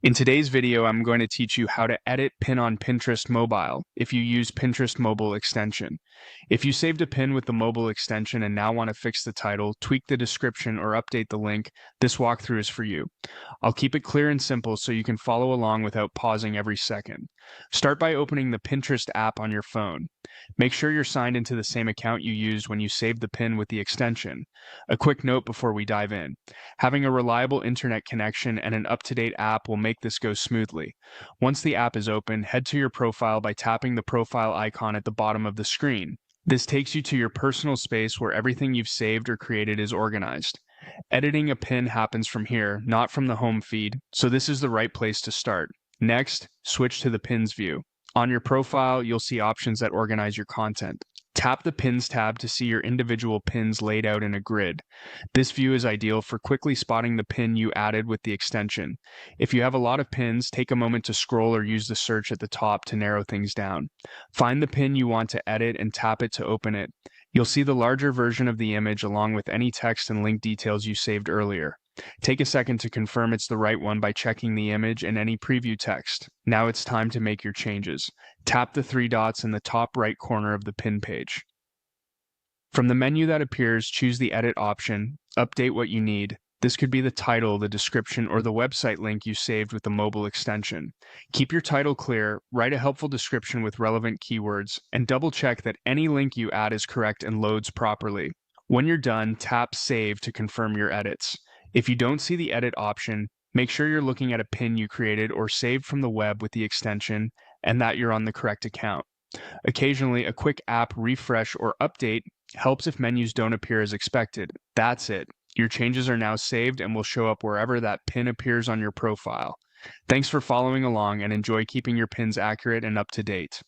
In today's video, I'm going to teach you how to edit pin on Pinterest Mobile if you use Pinterest Mobile extension. If you saved a pin with the mobile extension and now want to fix the title, tweak the description, or update the link, this walkthrough is for you. I'll keep it clear and simple so you can follow along without pausing every second. Start by opening the Pinterest app on your phone. Make sure you're signed into the same account you used when you saved the pin with the extension. A quick note before we dive in. Having a reliable internet connection and an up-to-date app will make this go smoothly. Once the app is open, head to your profile by tapping the profile icon at the bottom of the screen. This takes you to your personal space where everything you've saved or created is organized. Editing a pin happens from here, not from the home feed, so this is the right place to start. Next, switch to the Pins view. On your profile, you'll see options that organize your content. Tap the Pins tab to see your individual pins laid out in a grid. This view is ideal for quickly spotting the pin you added with the extension. If you have a lot of pins, take a moment to scroll or use the search at the top to narrow things down. Find the pin you want to edit and tap it to open it. You'll see the larger version of the image along with any text and link details you saved earlier. Take a second to confirm it's the right one by checking the image and any preview text. Now it's time to make your changes. Tap the three dots in the top right corner of the pin page. From the menu that appears, choose the Edit option, update what you need. This could be the title, the description, or the website link you saved with the mobile extension. Keep your title clear, write a helpful description with relevant keywords, and double-check that any link you add is correct and loads properly. When you're done, tap Save to confirm your edits. If you don't see the Edit option, make sure you're looking at a pin you created or saved from the web with the extension and that you're on the correct account. Occasionally, a quick app refresh or update helps if menus don't appear as expected. That's it. Your changes are now saved and will show up wherever that pin appears on your profile. Thanks for following along and enjoy keeping your pins accurate and up to date.